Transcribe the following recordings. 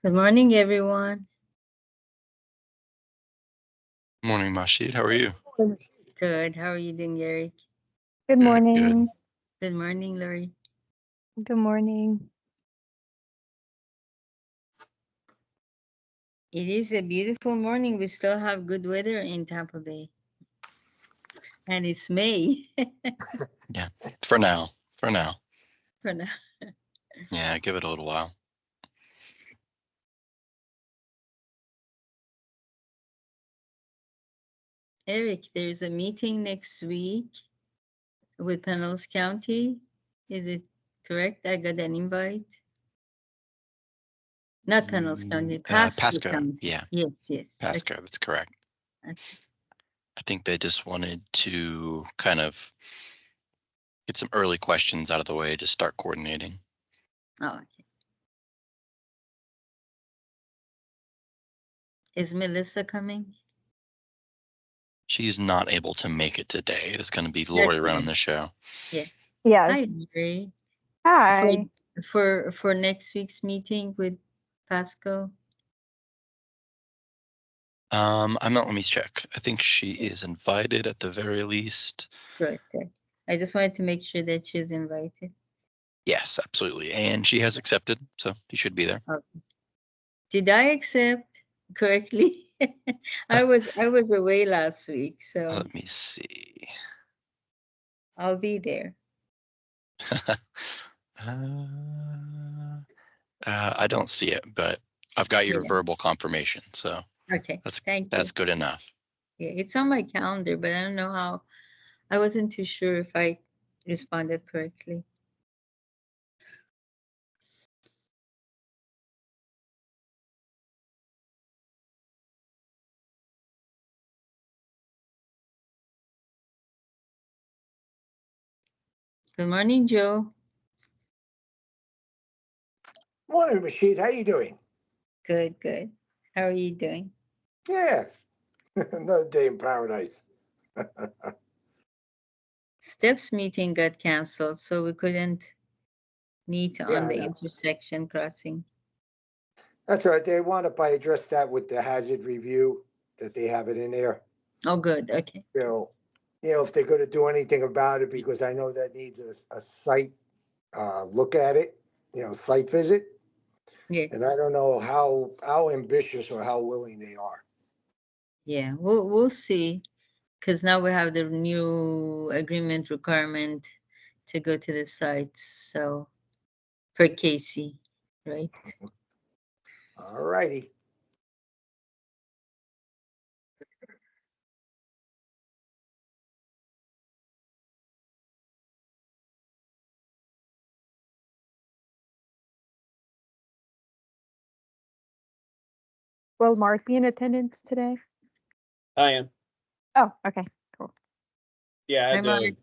Good morning, everyone. Morning, Mashid. How are you? Good. How are you doing, Eric? Good Good. morning. Good morning, Lori. Good morning. It is a beautiful morning. We still have good weather in Tampa Bay. And it's May Yeah, for now. for now. Yeah, give it a little while. Eric, there's a meeting next week with Pinellas County. Is it correct? I got an invite. Not Pinellas County, Pasco County. Yeah, Yes. Pasco, that's correct. Okay. I think they just wanted to kind of get some early questions out of the way to start coordinating. Oh, okay. Is Melissa coming? She's not able to make it today. It's going to be Lori running the show. Yeah. Yes. Hi, Lori. Hi. For next week's meeting with Pasco. I'm not. Let me check. I think she is invited at the very least. Good. I just wanted to make sure that she's invited. Yes, absolutely, and she has accepted, so she should be there. Okay. Did I accept correctly? I was away last week, so Let me see. I'll be there. I don't see it, but I've got your Yeah. verbal confirmation, so Okay. Thank that's you. good enough. Yeah, it's on my calendar, but I don't know how. I wasn't too sure if I responded correctly. Good morning, Joe. Morning, Rashid. How you doing? Good. How are you doing? Yeah, another day in paradise. Steps meeting got canceled, so we couldn't meet on Yeah, I the know. intersection crossing. That's all right. They wound up, I addressed that with the hazard review, that they have it in there. Oh, good. Okay. So, if they're going to do anything about it, because I know that needs a site look at it, site visit. Yes. And I don't know how ambitious or how willing they are. Yeah, we'll see, because now we have the new agreement requirement to go to the sites. So per Casey, right? All righty. Will Mark be in attendance today? I am. Oh, okay. Cool. Yeah, I Hi, had Mark.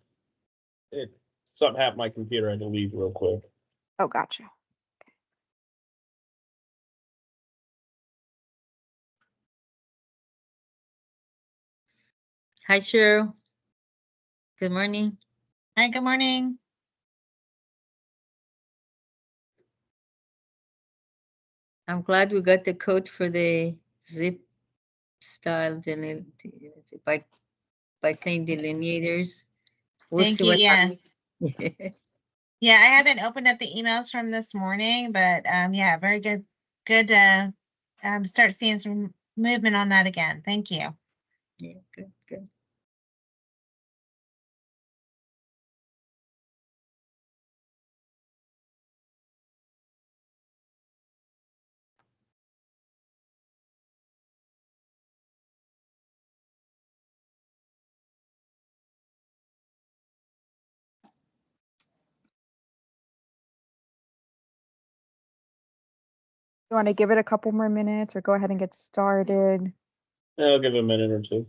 something happened to my computer. I had to leave real quick. Oh, gotcha. Hi, Cheryl. Good morning. Hi, good morning. I'm glad we got the code for the zip style biplane delineators. We'll Thank see you. what Yeah. happens. Yeah, I haven't opened up the emails from this morning, but yeah, very good. Good to start seeing some movement on that again. Thank you. Yeah, good. You want to give it a couple more minutes or go ahead and get started? I'll give it a minute or two.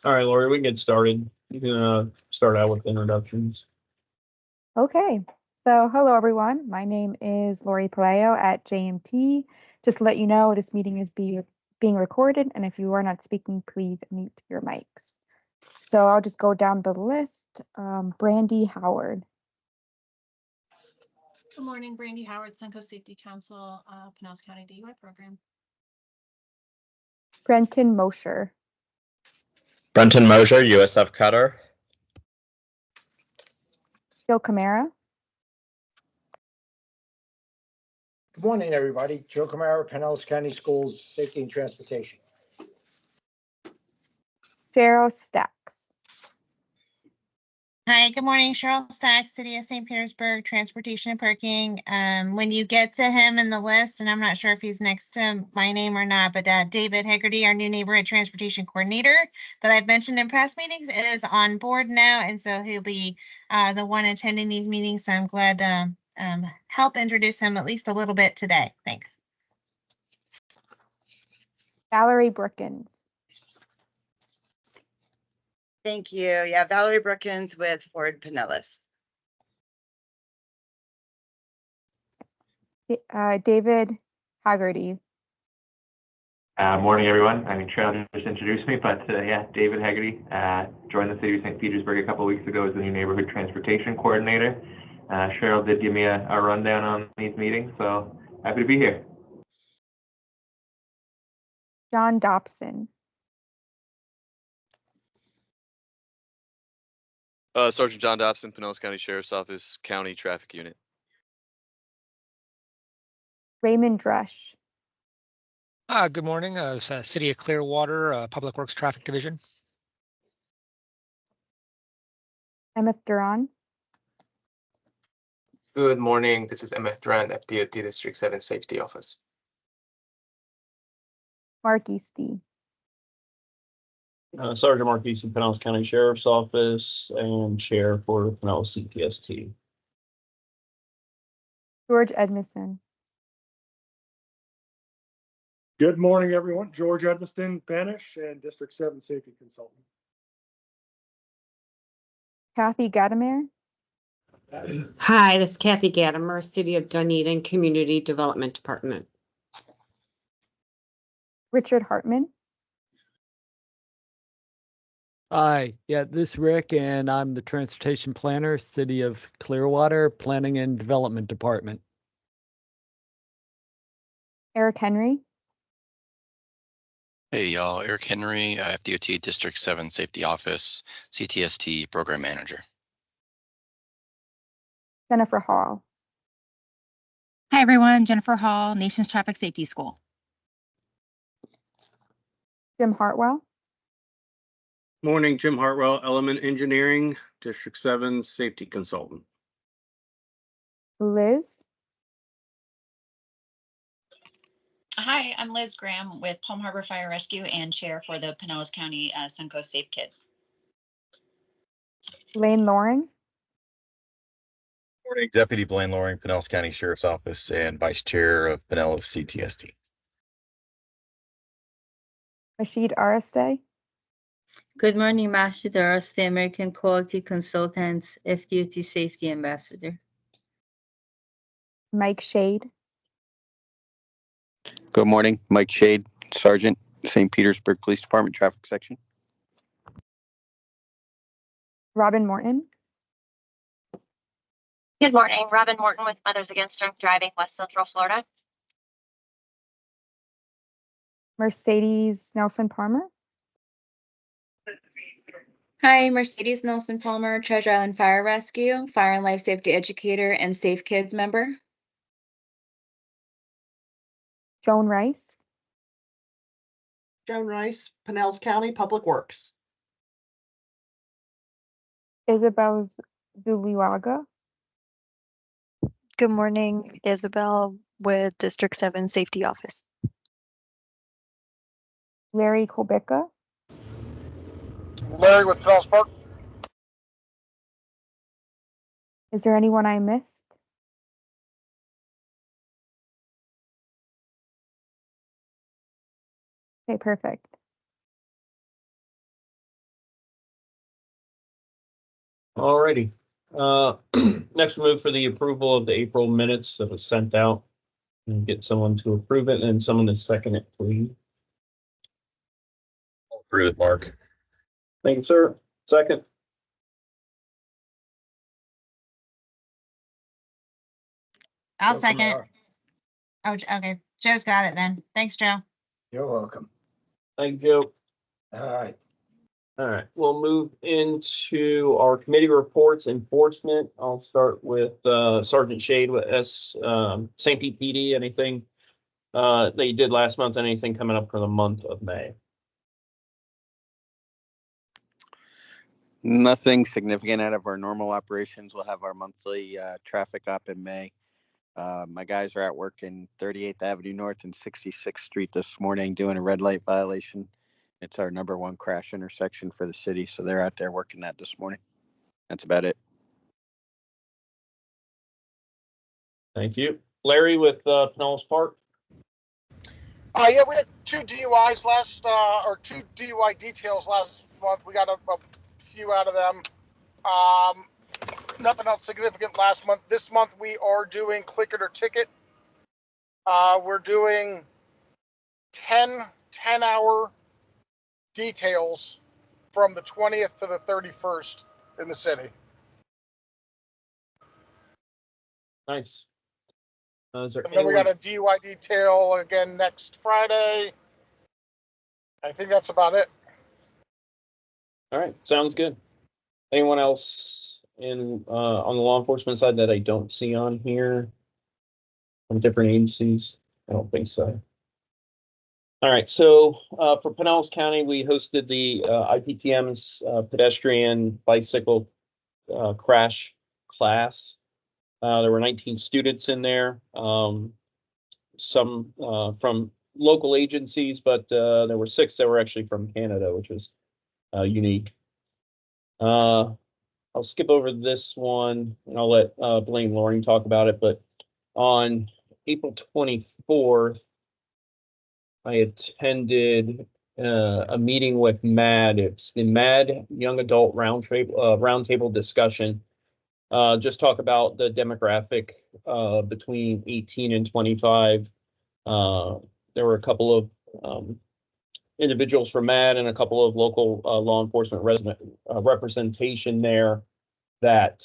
All right, Lori, we can get started. You can start out with introductions. Okay, so hello everyone. My name is Lori Palayo at JMT. Just to let you know, this meeting is being recorded, and if you are not speaking, please mute your mics. So I'll just go down the list. Brandy Howard, Good morning, Brandy Howard, Suncoast Safety Council, Pinellas County DUI program. Brenton Mosher, Brenton Mosher, USF Cutter. Joe Camara, Good morning, everybody. Joe Camara, Pinellas County Schools, Safety and Transportation. Cheryl Stacks, Hi, good morning, Cheryl Stack, City of St. Petersburg, Transportation and Parking. When you get to him in the list, and I'm not sure if he's next to my name or not, but David Hegarty, our new neighborhood transportation coordinator that I've mentioned in past meetings, is on board now, and so he'll be the one attending these meetings. So I'm glad to help introduce him at least a little bit today. Thanks. Valerie Brookins, Thank you. Yeah, Valerie Brookins with Ford Pinellas. David Haggerty, Morning, everyone. I mean, Cheryl just introduced me, but yeah, David Hegarty, joined the city of St. Petersburg a couple of weeks ago as the new neighborhood transportation coordinator. Cheryl did give me a rundown on these meetings, so happy to be here. John Dobson, Sergeant John Dobson, Pinellas County Sheriff's Office, County Traffic Unit. Raymond Dresch, Good morning. City of Clearwater, Public Works Traffic Division. Emmett Duran, Good morning. This is Emmett Duran, FDOT District 7 Safety Office. Mark Easty, Sergeant Mark Easton, Pinellas County Sheriff's Office, and Chair for Pinellas CTST. George Edmondson, Good morning, everyone. George Edmiston, Banish, and District 7 Safety Consultant. Kathy Gadamer, Hi, this is Kathy Gadamer, City of Dunedin Community Development Department. Richard Hartman, Hi, yeah, this is Rick, and I'm the Transportation Planner, City of Clearwater, Planning and Development Department. Eric Henry, Hey, y'all. Eric Henry, FDOT District 7 Safety Office, CTST Program Manager. Jennifer Hall, Hi, everyone. Jennifer Hall, Nations Traffic Safety School. Jim Hartwell, Morning, Jim Hartwell, Element Engineering, District 7 Safety Consultant. Liz, Hi, I'm Liz Graham with Palm Harbor Fire Rescue and Chair for the Pinellas County Suncoast Safe Kids. Lane Loring, Morning, Deputy Blaine Loring, Pinellas County Sheriff's Office, and Vice Chair of Pinellas CTST. Rashid Ariste, Good morning, Mashid Arasti, American Quality Consultants, FDOT Safety Ambassador. Mike Shade, Good morning, Mike Shade, Sergeant, St. Petersburg Police Department Traffic Section. Robin Morton, Good morning, Robin Morton with Mothers Against Drunk Driving, West Central Florida. Mercedes Nelson Palmer, Hi, Mercedes Nelson Palmer, Treasure Island Fire Rescue, Fire and Life Safety Educator, and Safe Kids member. Joan Rice, Joan Rice, Pinellas County Public Works. Isabel Zuliaga, Good morning, Isabel with District 7 Safety Office. Larry Kolbicka, Larry with Pinellas Park. is there anyone I missed? Okay, perfect. Alrighty. Next we'll move for the approval of the April minutes that was sent out. And get someone to approve it and someone to second it, please. I'll approve it, Mark. Thank you, sir. Second. I'll second. Oh, okay. Joe's got it then. Thanks, Joe. You're welcome. Thank you, Joe. All right. All right, we'll move into our committee reports enforcement. I'll start with Sergeant Shade with St. Pete PD. Anything that you did last month? Anything coming up for the month of May? Nothing significant out of our normal operations. We'll have our monthly traffic op in May. My guys are at work in 38th Avenue North and 66th Street this morning doing a red light violation. It's our #1 crash intersection for the city, so they're out there working that this morning. That's about it. Thank you. Larry with Pinellas Park. Yeah, we had 2 DUIs or 2 DUI details last month. We got a few out of them. Nothing else significant last month. This month we are doing click it or ticket. We're doing 10-hour details from the 20th to the 31st in the city. Nice. And then we got a DUI detail again next Friday. I think that's about it. All right, sounds good. Anyone else in on the law enforcement side that I don't see on here from different agencies? I don't think so. All right, so for Pinellas County, we hosted the IPTM's pedestrian bicycle crash class. There were 19 students in there, some from local agencies, but there were 6 that were actually from Canada, which was unique. I'll skip over this one and I'll let Blaine Loring talk about it, but on April 24th, I attended a meeting with MAD. It's the MAD Young Adult Roundtable discussion. Just talk about the demographic between 18 and 25. There were a couple of individuals from MAD and a couple of local law enforcement representation there that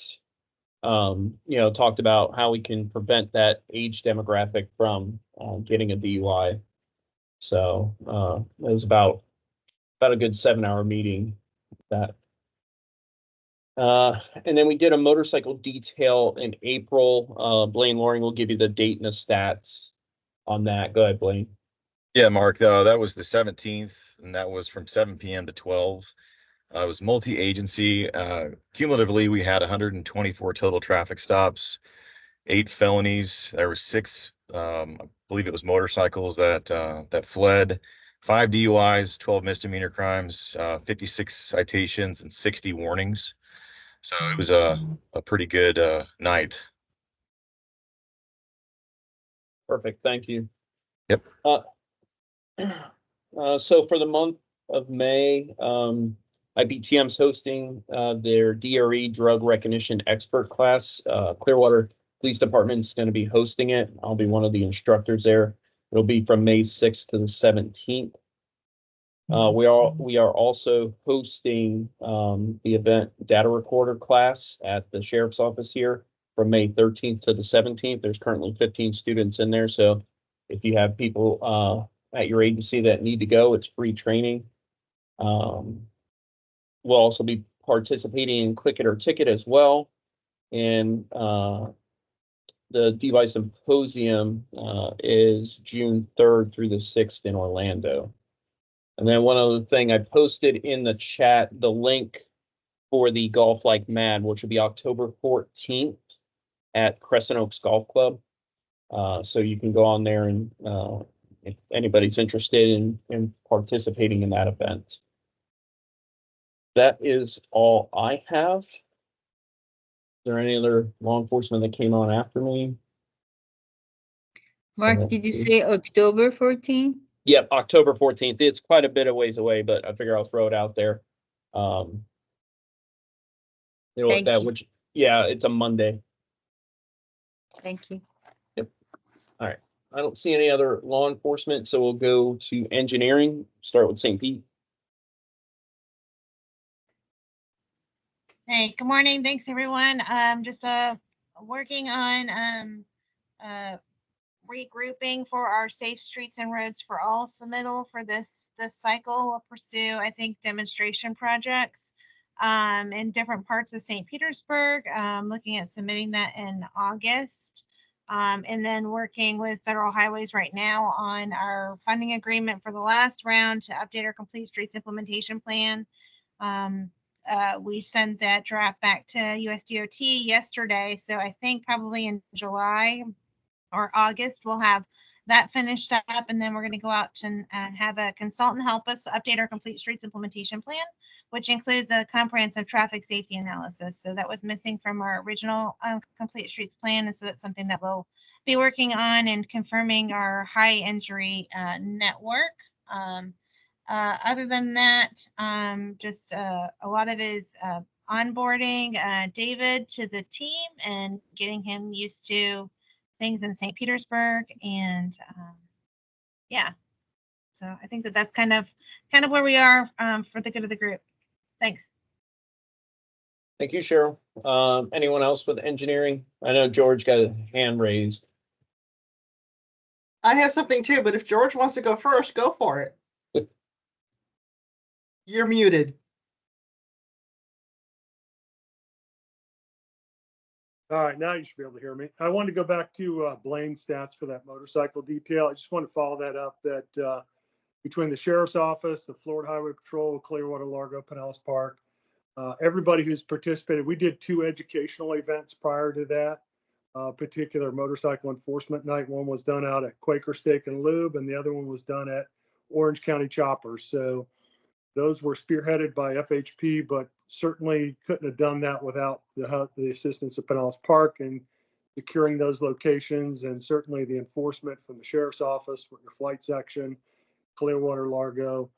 talked about how we can prevent that age demographic from getting a DUI. So it was about a good 7-hour meeting. That. And then we did a motorcycle detail in April. Blaine Loring will give you the date and the stats on that. Go ahead, Blaine. Yeah, Mark, that was the 17th, and that was from 7 p.m. to 12. It was multi-agency. Cumulatively, we had 124 total traffic stops, 8 felonies. There were 6, I believe it was motorcycles that fled, 5 DUIs, 12 misdemeanor crimes, 56 citations, and 60 warnings. So it was a pretty good night. Perfect. Thank you. Yep. So for the month of May, IBTM's hosting their DRE drug recognition expert class. Clearwater Police Department is going to be hosting it. I'll be one of the instructors there. It'll be from May 6th to the 17th. We are also hosting the event data recorder class at the sheriff's office here from May 13th to the 17th. There's currently 15 students in there. So if you have people at your agency that need to go, it's free training. We'll also be participating in Click It or Ticket as well. And the DUI Symposium is June 3rd through the 6th in Orlando. And then one other thing, I posted in the chat the link for the Golf Like Mad, which will be October 14th at Crescent Oaks Golf Club. So you can go on there and if anybody's interested in participating in that event. That is all I have. Is there any other law enforcement that came on after me? Mark, did you say October 14th? Yep, October 14th. It's quite a bit of ways away, but I figure I'll throw it out there. It'll, Thank that you. which, yeah, it's a Monday. Thank you. Yep. All right. I don't see any other law enforcement, so we'll go to engineering. Start with St. Pete. Hey, good morning. Thanks, everyone. Just working on regrouping for our Safe Streets and Roads for All submittal for this cycle. We'll pursue, I think, demonstration projects in different parts of St. Petersburg, looking at submitting that in August. And then working with Federal Highways right now on our funding agreement for the last round to update our Complete Streets Implementation Plan. We sent that draft back to USDOT yesterday, so I think probably in July or August we'll have that finished up, and then we're going to go out and have a consultant help us update our Complete Streets Implementation Plan, which includes a comprehensive traffic safety analysis. So that was missing from our original Complete Streets Plan, and so that's something that we'll be working on and confirming our high injury network. Other than that, just a lot of it is onboarding David to the team and getting him used to things in St. Petersburg, and yeah, so I think that's kind of where we are for the good of the group. Thanks. Thank you, Cheryl. Anyone else with engineering? I know George got a hand raised. I have something too, but if George wants to go first, go for it. You're muted. All right, now you should be able to hear me. I wanted to go back to Blaine's stats for that motorcycle detail. I just want to follow that up that between the sheriff's office, the Florida Highway Patrol, Clearwater, Largo, Pinellas Park, everybody who's participated, we did 2 educational events prior to that particular motorcycle enforcement night. One was done out at Quaker Steak and Lube, and the other one was done at Orange County Choppers. So those were spearheaded by FHP, but certainly couldn't have done that without the assistance of Pinellas Park and securing those locations, and certainly the enforcement from the sheriff's office with the flight section, Clearwater, Largo,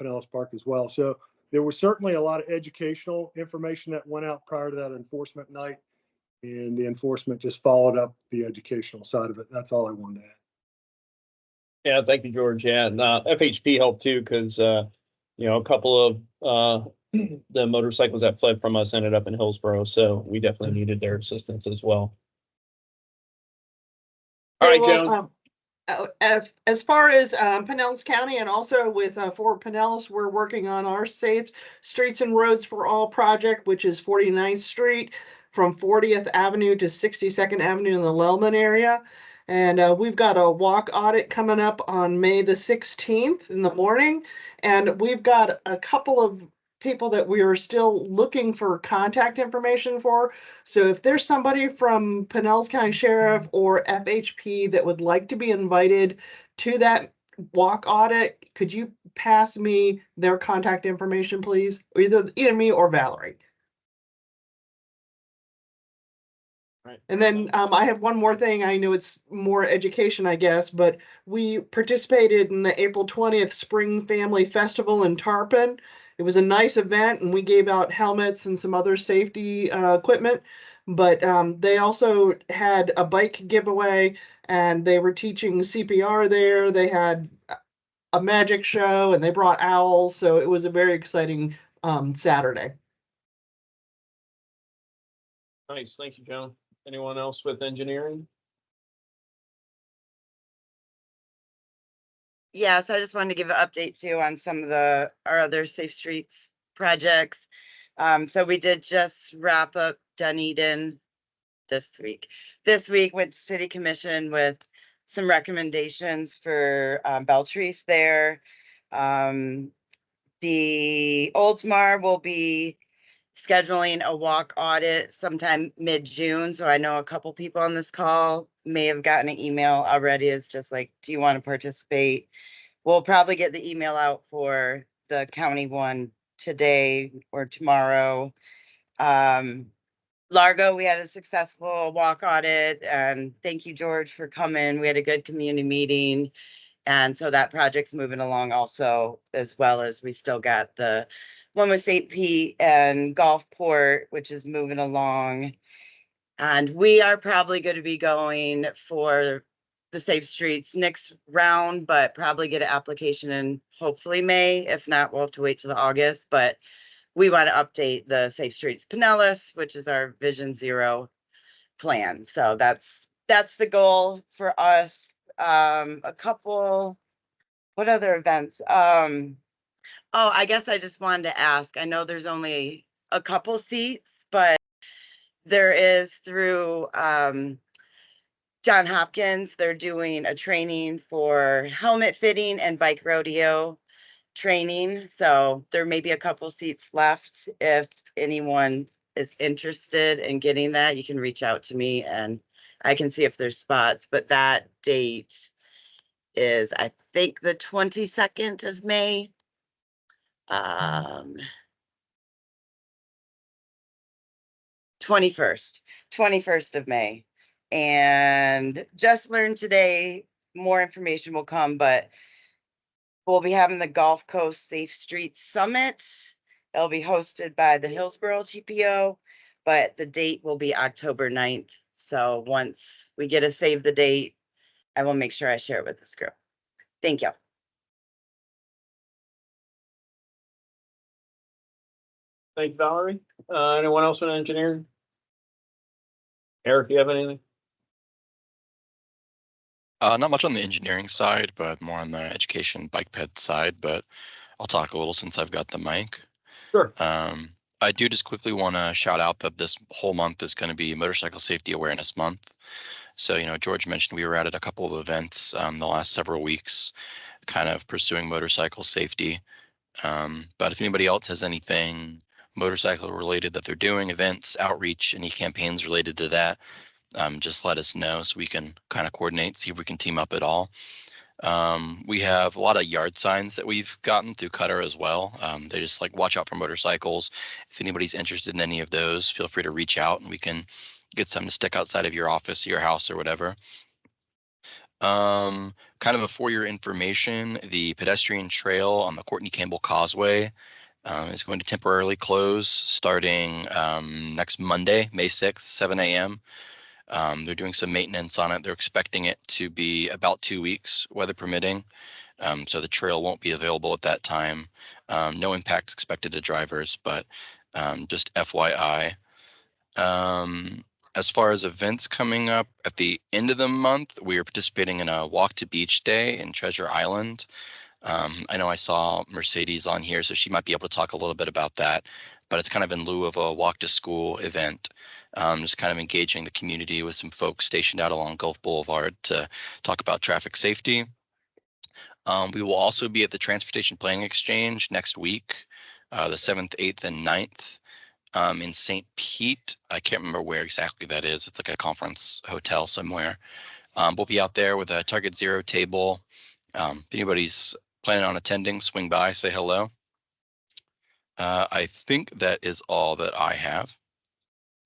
Pinellas Park as well. So there was certainly a lot of educational information that went out prior to that enforcement night, and the enforcement just followed up the educational side of it. That's all I wanted to add. Yeah, thank you, George. Yeah, and FHP helped too, because you know, a couple of the motorcycles that fled from us ended up in Hillsborough, so we definitely needed their assistance as well. All right, Joan. As far as Pinellas County and also with Fort Pinellas, we're working on our Safe Streets and Roads for All project, which is 49th Street from 40th Avenue to 62nd Avenue in the Lellman area. And we've got a walk audit coming up on May the 16th in the morning. And we've got a couple of people that we are still looking for contact information for. So if there's somebody from Pinellas County Sheriff or FHP that would like to be invited to that walk audit, could you pass me their contact information, please? Either me or Valerie. Right. And then I have one more thing. I know it's more education, I guess, but we participated in the April 20th Spring Family Festival in Tarpon. It was a nice event, and we gave out helmets and some other safety equipment. But they also had a bike giveaway, and they were teaching CPR there. They had a magic show, and they brought owls. So it was a very exciting Saturday. Nice. Thank you, Joan. Anyone else with engineering? Yes, I just wanted to give an update too on some of our other Safe Streets projects. So we did just wrap up Dunedin this week. This week went to City Commission with some recommendations for Beltrees there. The Oldsmar will be scheduling a walk audit sometime mid-June. So I know a couple people on this call may have gotten an email already. It's just like, do you want to participate? We'll probably get the email out for the county one today or tomorrow. Largo, we had a successful walk audit, and thank you, George, for coming. We had a good community meeting. And so that project's moving along also, as well as we still got the one with St. Pete and Gulfport, which is moving along. And we are probably going to be going for the Safe Streets next round, but probably get an application in hopefully May. If not, we'll have to wait till August. But we want to update the Safe Streets Pinellas, which is our Vision Zero plan. So that's the goal for us. A couple, what other events? Oh, I guess I just wanted to ask. I know there's only a couple seats, but there is through John Hopkins, they're doing a training for helmet fitting and bike rodeo training. So there may be a couple seats left. If anyone is interested in getting that, you can reach out to me and I can see if there's spots. But that date is, I think, the 22nd of May. 21st of May. And just learned today, more information will come, but we'll be having the Gulf Coast Safe Streets Summit. It'll be hosted by the Hillsborough TPO, but the date will be October 9th. So once we get a save the date, I will make sure I share it with this group. Thank you. Thank you, Valerie. Anyone else with engineering? Eric, do you have anything? Not much on the engineering side, but more on the education bike ped side, but I'll talk a little since I've got the mic. Sure. I do just quickly want to shout out that this whole month is going to be Motorcycle Safety Awareness Month. So, George mentioned we were at a couple of events the last several weeks, kind of pursuing motorcycle safety. But if anybody else has anything motorcycle related that they're doing, events, outreach, any campaigns related to that, just let us know so we can kind of coordinate, see if we can team up at all. We have a lot of yard signs that we've gotten through Cutter as well. They just like watch out for motorcycles. If anybody's interested in any of those, feel free to reach out and we can get some to stick outside of your office, your house, or whatever. Kind of for your information, the pedestrian trail on the Courtney Campbell Causeway is going to temporarily close starting next Monday, May 6th, 7 a.m. They're doing some maintenance on it. They're expecting it to be about 2 weeks, weather permitting. So the trail won't be available at that time. No impact expected to drivers, but just FYI. As far as events coming up at the end of the month, we are participating in a Walk to Beach Day in Treasure Island. I know I saw Mercedes on here, so she might be able to talk a little bit about that, but it's kind of in lieu of a walk to school event, just kind of engaging the community with some folks stationed out along Gulf Boulevard to talk about traffic safety. We will also be at the Transportation Planning Exchange next week, the 7th, 8th, and 9th. In St. Pete. I can't remember where exactly that is. It's like a conference hotel somewhere. We'll be out there with a Target Zero table. If anybody's planning on attending, swing by, say hello. I think that is all that I have.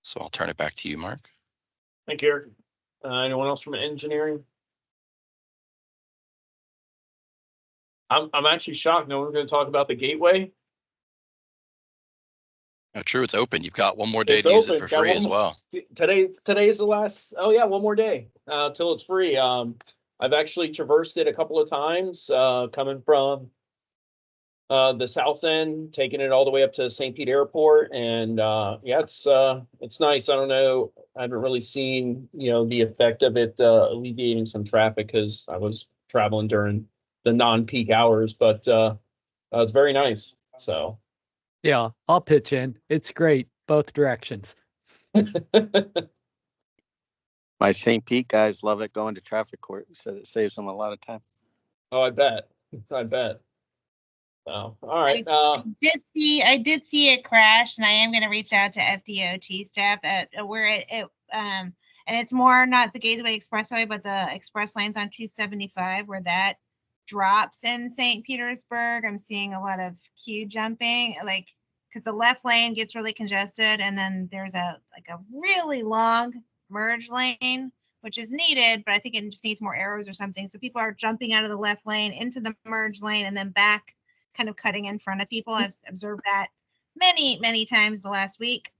So I'll turn it back to you, Mark. Thank you, Eric. Anyone else from engineering? I'm actually shocked. No one's going to talk about the gateway. True, it's open. You've got one more day It's to use it open. for free as well. Today's the last. Oh yeah, one more day till it's free. I've actually traversed it a couple of times, coming from the south end, taking it all the way up to St. Pete Airport, and yeah, it's nice. I don't know. I haven't really seen the effect of it alleviating some traffic because I was traveling during the non-peak hours, but it's very nice. So. Yeah, I'll pitch in. It's great, both directions. My St. Pete guys love it going to traffic court. Said it saves them a lot of time. Oh, I bet. Oh, all right. I did see it crash, and I am going to reach out to FDOT staff at where it and it's more not the Gateway Expressway, but the express lanes on 275 where that drops in St. Petersburg. I'm seeing a lot of queue jumping, like because the left lane gets really congested, and then there's a really long merge lane, which is needed, but I think it just needs more arrows or something. So people are jumping out of the left lane into the merge lane and then back kind of cutting in front of people. I've observed that many times the last week.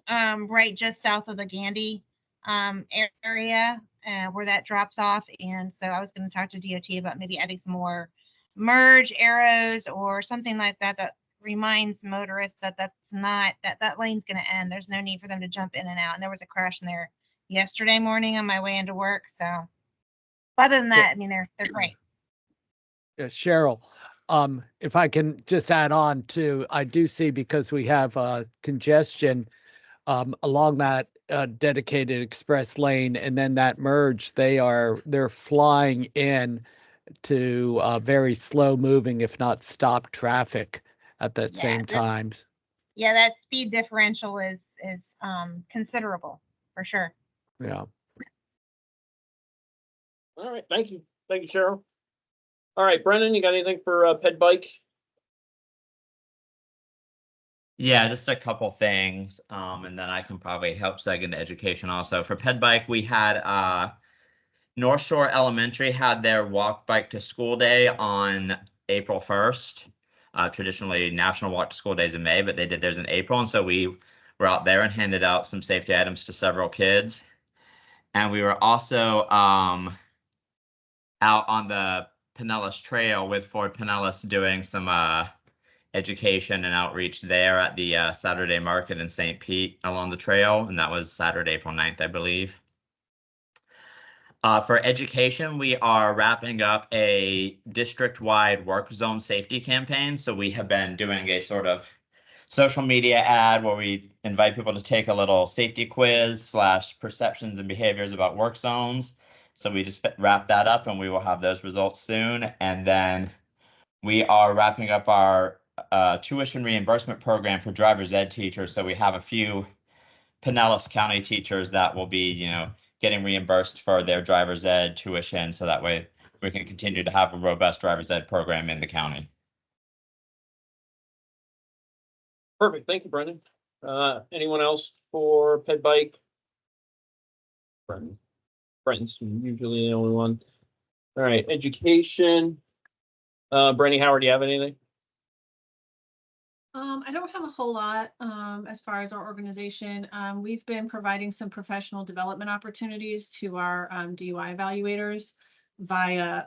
Right just south of the Gandy area where that drops off. And so I was going to talk to DOT about maybe adding some more merge arrows or something like that that reminds motorists that that's not that lane's going to end. There's no need for them to jump in and out. And there was a crash in there yesterday morning on my way into work. So other than that, I mean, they're great. Yeah, Cheryl, if I can just add on to, I do see, because we have congestion along that dedicated express lane, and then that merge, they're flying in to very slow moving, if not stop traffic at that same time. Yeah, that speed differential is considerable for sure. Yeah. All right, thank you, Cheryl. All right, Brendan, you got anything for Ped Bike? Yeah, just a couple things, and then I can probably help seg into education also. For Ped Bike, we had North Shore Elementary had their Walk Bike to School Day on April 1st. Traditionally, National Walk to School Days in May, but they did theirs in April, and so we were out there and handed out some safety items to several kids. And we were also out on the Pinellas Trail with Ford Pinellas doing some education and outreach there at the Saturday Market in St. Pete along the trail, and that was Saturday, April 9th, I believe. For education, we are wrapping up a district-wide work zone safety campaign. So we have been doing a sort of social media ad where we invite people to take a little safety quiz / perceptions and behaviors about work zones. So we just wrap that up and we will have those results soon. And then we are wrapping up our tuition reimbursement program for driver's ed teachers. So we have a few Pinellas County teachers that will be, getting reimbursed for their driver's ed tuition. So that way we can continue to have a robust driver's ed program in the county. Perfect. Thank you, Brendan. Anyone else for Ped Bike? Brendan's usually the only one. All right, education. Brandy Howard, do you have anything? I don't have a whole lot as far as our organization. We've been providing some professional development opportunities to our DUI evaluators via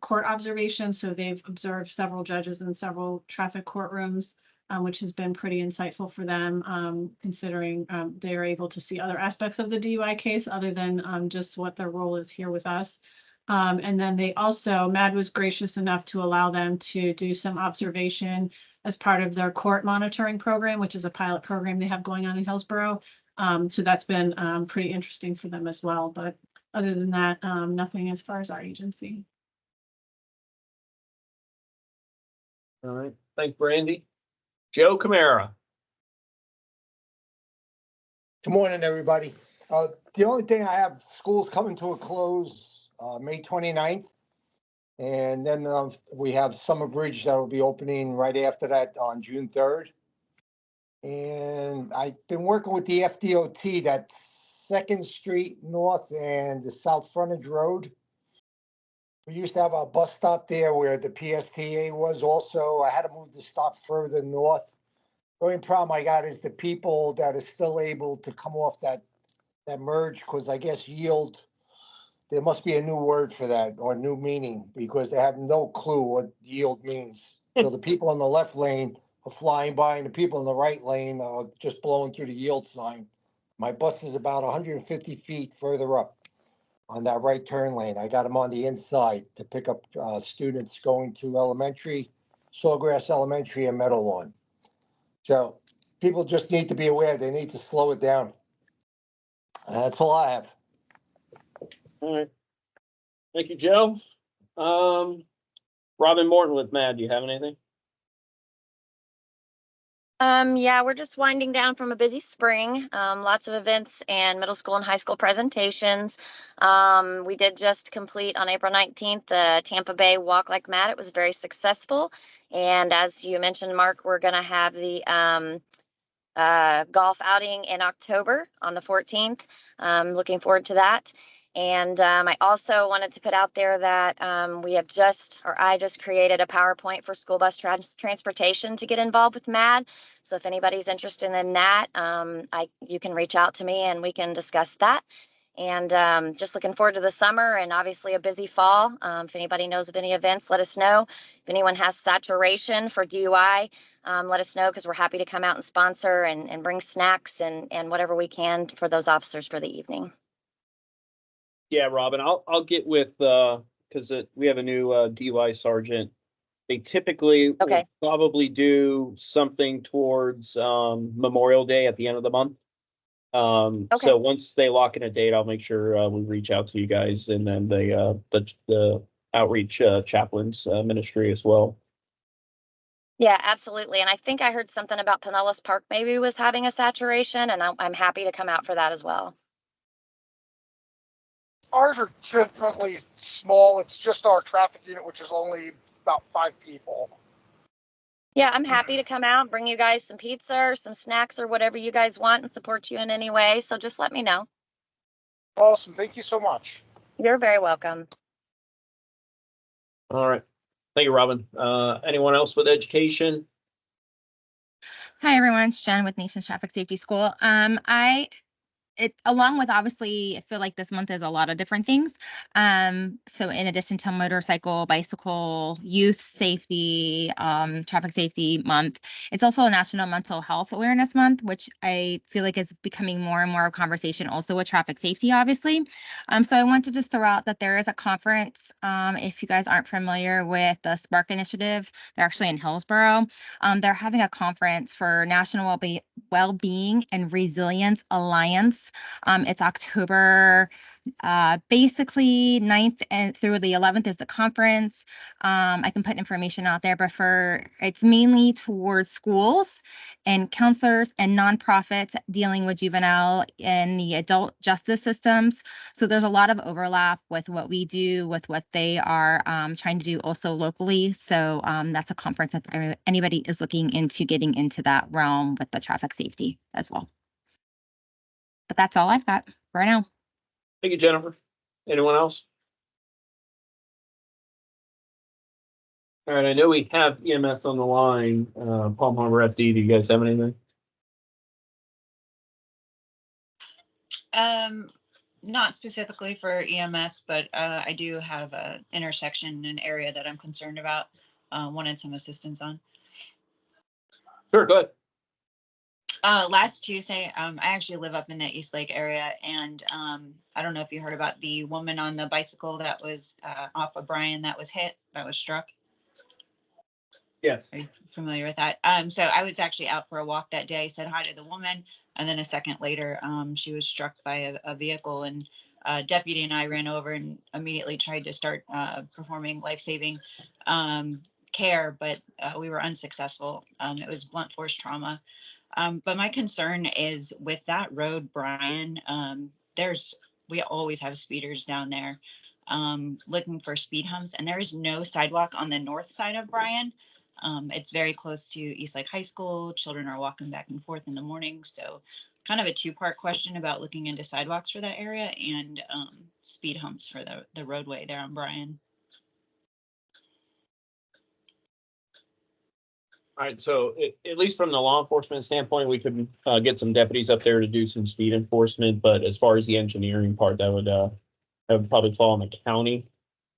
court observation. So they've observed several judges in several traffic courtrooms, which has been pretty insightful for them, considering they're able to see other aspects of the DUI case other than just what their role is here with us. And then they also, MAD was gracious enough to allow them to do some observation as part of their court monitoring program, which is a pilot program they have going on in Hillsborough. So that's been pretty interesting for them as well. But other than that, nothing as far as our agency. All right. Thanks, Brandy. Joe Camara. Good morning, everybody. The only thing I have, school's coming to a close May 29th. And then we have Summer Bridge that will be opening right after that on June 3rd. And I've been working with the FDOT, that 2nd Street North and the South Frontage Road. We used to have a bus stop there where the PSTA was also. I had to move the stop further north. The only problem I got is the people that are still able to come off that merge, because I guess yield, there must be a new word for that or new meaning, because they have no clue what yield means. So the people in the left lane are flying by and the people in the right lane are just blowing through the yield sign. My bus is about 150 feet further up on that right turn lane. I got them on the inside to pick up students going to elementary, Sawgrass Elementary and Meadowlawn. So people just need to be aware. They need to slow it down. That's all I have. All right. Thank you, Joe. Robin Morton with MAD, do you have anything? Yeah, we're just winding down from a busy spring. Lots of events and middle school and high school presentations. We did just complete on April 19th the Tampa Bay Walk Like Mad. It was very successful. And as you mentioned, Mark, we're going to have the golf outing in October on the 14th. Looking forward to that. And I also wanted to put out there that I just created a PowerPoint for school bus transportation to get involved with MAD. So if anybody's interested in that, you can reach out to me and we can discuss that. And just looking forward to the summer and obviously a busy fall. If anybody knows of any events, let us know. If anyone has saturation for DUI, let us know, because we're happy to come out and sponsor and bring snacks and whatever we can for those officers for the evening. Yeah, Robin, I'll get with, because we have a new DUI sergeant. They typically will probably do something towards Memorial Day at the end of the month. So once they lock in a date, I'll make sure we reach out to you guys, and then the outreach chaplains ministry as well. Yeah, absolutely. And I think I heard something about Pinellas Park maybe was having a saturation, and I'm happy to come out for that as well. Ours are typically small. It's just our traffic unit, which is only about 5 people. Yeah, I'm happy to come out, bring you guys some pizza or some snacks or whatever you guys want, and support you in any way. So just let me know. Awesome. Thank you so much. You're very welcome. All right. Thank you, Robin. Anyone else with education? Hi, everyone. It's Jen with Nation's Traffic Safety School. Along with, obviously, I feel like this month is a lot of different things. So in addition to motorcycle, bicycle, youth safety, traffic safety month, it's also a National Mental Health Awareness Month, which I feel like is becoming more and more of a conversation also with traffic safety, obviously. So I want to just throw out that there is a conference, if you guys aren't familiar with the Spark Initiative, they're actually in Hillsborough. They're having a conference for National Wellbeing and Resilience Alliance. It's October, basically 9th and through the 11th is the conference. I can put information out there, but it's mainly towards schools and counselors and nonprofits dealing with juvenile and the adult justice systems. So there's a lot of overlap with what we do, with what they are trying to do also locally. So that's a conference that anybody is looking into getting into that realm with the traffic safety as well. But that's all I've got right now. Thank you, Jennifer. Anyone else? All right, I know we have EMS on the line. Palm Harbor FD, do you guys have anything? Not specifically for EMS, but I do have an intersection, an area that I'm concerned about. Wanted some assistance on. Sure, go ahead. Last Tuesday, I actually live up in the East Lake area, and I don't know if you heard about the woman on the bicycle that was off of Bryan that was struck. Yes. Are you familiar with that? So I was actually out for a walk that day, said hi to the woman, and then a second later, she was struck by a vehicle, and deputy and I ran over and immediately tried to start performing life-saving care, but we were unsuccessful. It was blunt force trauma. But my concern is with that road, Bryan, we always have speeders down there looking for speed humps, and there is no sidewalk on the north side of Bryan. It's very close to East Lake High School. Children are walking back and forth in the morning. So kind of a two-part question about looking into sidewalks for that area and speed humps for the roadway there on Bryan. All right, so at least from the law enforcement standpoint, we could get some deputies up there to do some speed enforcement. But as far as the engineering part, that would probably fall on the county.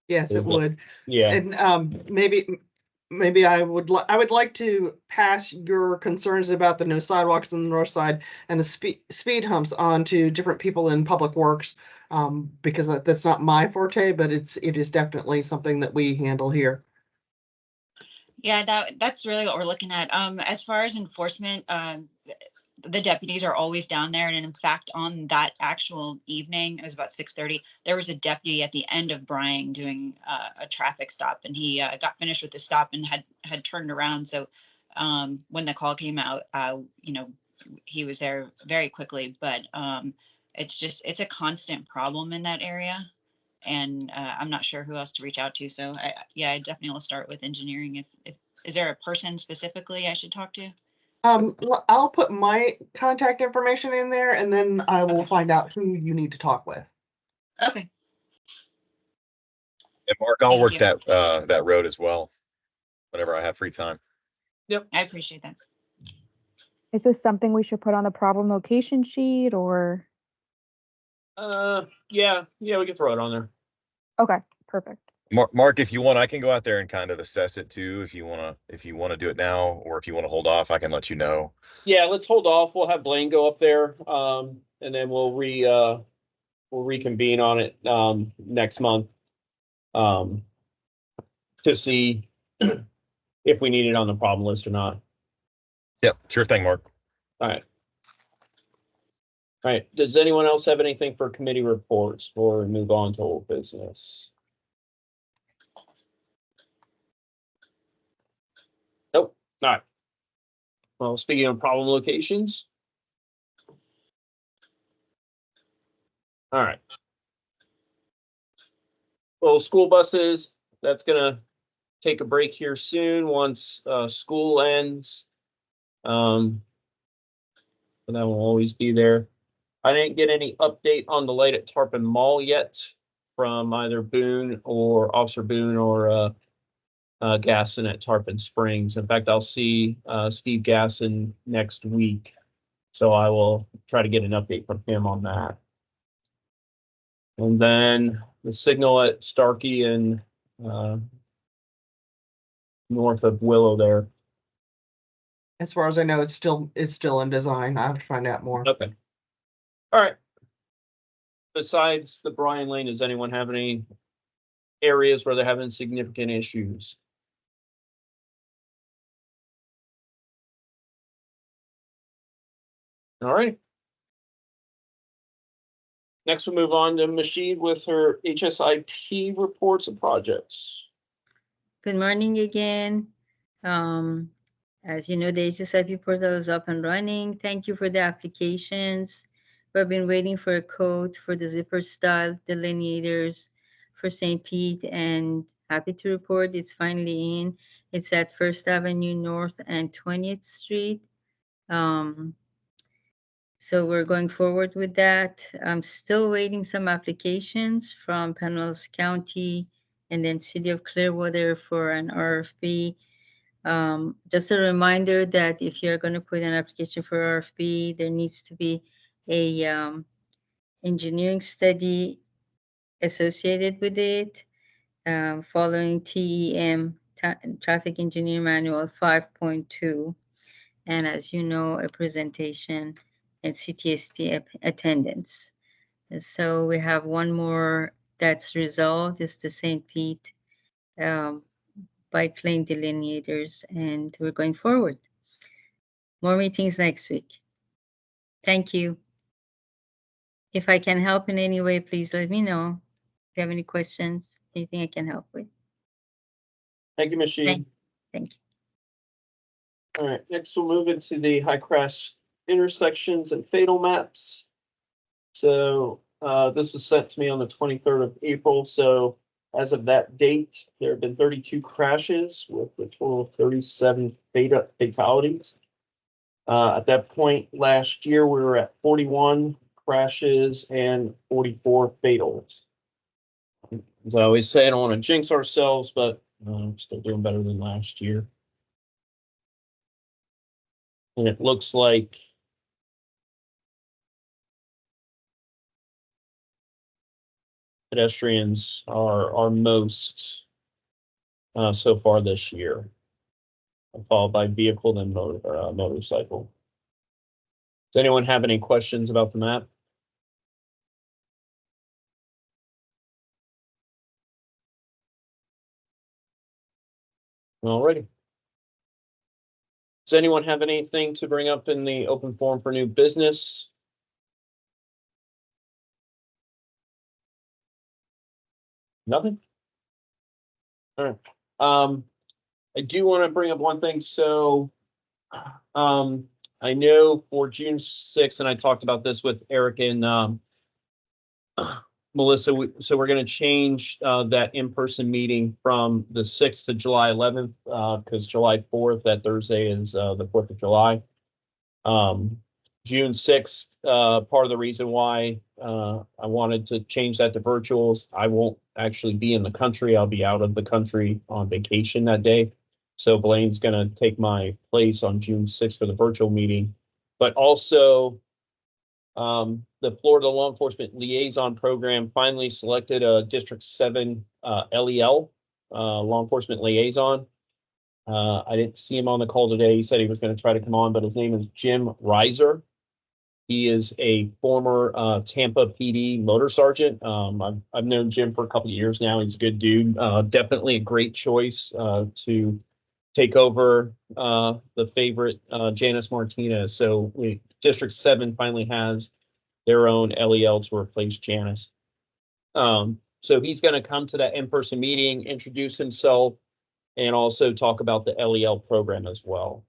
Yes, it would. Yeah. And maybe I would like to pass your concerns about the no sidewalks on the north side and the speed humps on to different people in public works, because that's not my forte, but it is definitely something that we handle here. Yeah, that's really what we're looking at. As far as enforcement, the deputies are always down there. And in fact, on that actual evening, it was about 6:30, there was a deputy at the end of Bryan doing a traffic stop, and he got finished with the stop and had turned around. So when the call came out, he was there very quickly, but it's a constant problem in that area. And I'm not sure who else to reach out to. So I definitely will start with engineering. If is there a person specifically I should talk to? I'll put my contact information in there, and then I will find out who you need to talk with. Okay. And Mark, I'll Thank work you. that road as well whenever I have free time. Yep. I appreciate that. Is this something we should put on the problem location sheet or? Yeah, we can throw it on there. Okay, perfect. Mark, if you want, I can go out there and kind of assess it too. If you wanna do it now, or if you want to hold off, I can let you know. Yeah, let's hold off. We'll have Blaine go up there, and then we'll reconvene on it next month to see if we need it on the problem list or not. Yep, sure thing, Mark. All right. All right. Does anyone else have anything for committee reports before we move on to old business? Nope. All right. Well, speaking of problem locations. All right. Well, school buses, that's gonna take a break here soon once school ends. And that will always be there. I didn't get any update on the light at Tarpon Mall yet from either Boone or Officer Boone or Gasson at Tarpon Springs. In fact, I'll see Steve Gasson next week, so I will try to get an update from him on that. And then the signal at Starkey and north of Willow there. As far as I know, it's still in design. I have to find out more. Okay. All right. Besides the Bryan Lane, does anyone have any areas where they're having significant issues? All right. Next, we'll move on to Mashid with her HSIP reports and projects. Good morning again. As you know, the HSIP portal is up and running. Thank you for the applications. We've been waiting for a code for the zipper style delineators for St. Pete, and happy to report it's finally in. It's at First Avenue North and 20th Street. So we're going forward with that. I'm still waiting some applications from Pinellas County and then City of Clearwater for an RFP. Just a reminder that if you're going to put an application for RFP, there needs to be a engineering study associated with it, following TEM, Traffic Engineer Manual 5.2. And as you know, a presentation and CTST attendance. And so we have one more that's resolved. It's the St. Pete bike lane delineators, and we're going forward. More meetings next week. Thank you. If I can help in any way, please let me know. If you have any questions, anything I can help with. Thank you, Machine. Thank you. All right, next we'll move into the high crash intersections and fatal maps. So this was sent to me on the 23rd of April. So as of that date, there have been 32 crashes with a total of 37 fatalities. At that point last year, we were at 41 crashes and 44 fatals. As I always say, I don't want to jinx ourselves, but still doing better than last year. And it looks like pedestrians are most so far this year, followed by vehicle, then motorcycle. Does anyone have any questions about the map? Alrighty. Does anyone have anything to bring up in the open forum for new business? Nothing? All right. I do want to bring up one thing. So I know for June 6th, and I talked about this with Eric and Melissa, so we're going to change that in-person meeting from the 6th to July 11th, because July 4th, that Thursday, is the 4th of July. June 6th. Part of the reason why I wanted to change that to virtuals, I won't actually be in the country. I'll be out of the country on vacation that day. So Blaine's going to take my place on June 6th for the virtual meeting. But also, the Florida Law Enforcement Liaison Program finally selected a District 7 LEL, Law Enforcement Liaison. I didn't see him on the call today. He said he was going to try to come on, but his name is Jim Reiser. He is a former Tampa PD motor sergeant. I've known Jim for a couple of years now. He's a good dude. Definitely a great choice to take over the favorite Janice Martinez. So District 7 finally has their own LEL to replace Janice. So he's going to come to that in-person meeting, introduce himself, and also talk about the LEL program as well.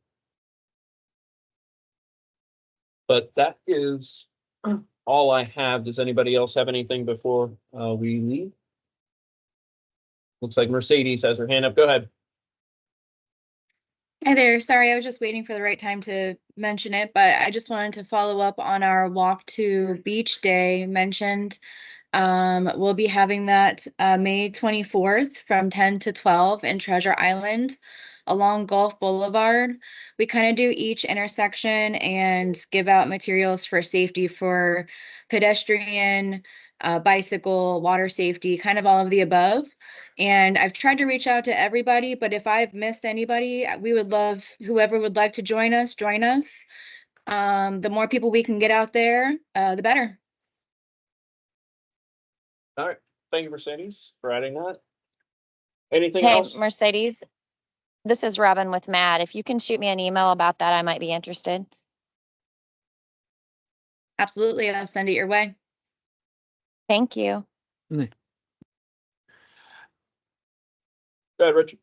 But that is all I have. Does anybody else have anything before we leave? Looks like Mercedes has her hand up. Go ahead. Hi there. Sorry, I was just waiting for the right time to mention it, but I just wanted to follow up on our walk to beach day mentioned. We'll be having that May 24th from 10 to 12 in Treasure Island along Gulf Boulevard. We kind of do each intersection and give out materials for safety for pedestrian, bicycle, water safety, kind of all of the above. And I've tried to reach out to everybody, but if I've missed anybody, we would love whoever would like to join us, join us. The more people we can get out there, the better. All right. Thank you, Mercedes, for adding that. Anything Hey, else? Mercedes, this is Robin with Matt. If you can shoot me an email about that, I might be interested. Absolutely. I'll send it your way. Thank you. Go ahead, Richard.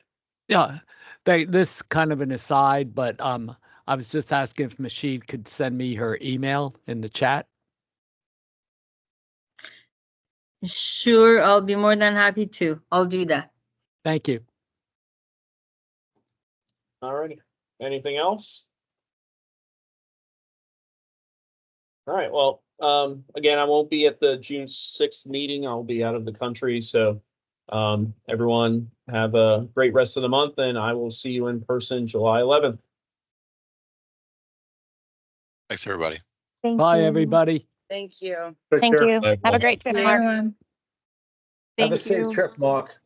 Yeah, this kind of an aside, but I was just asking if Machine could send me her email in the chat. Sure, I'll be more than happy to. I'll do that. Thank you. All righty. Anything else? All right. Well, again, I won't be at the June 6th meeting. I'll be out of the country. So everyone have a great rest of the month, and I will see you in person July 11th. Thanks, everybody. Bye, everybody. Thank you. Thank you. Bye, Have a everyone. great trip, Bye, Mark. everyone. Have a Thank safe you. trip, Mark.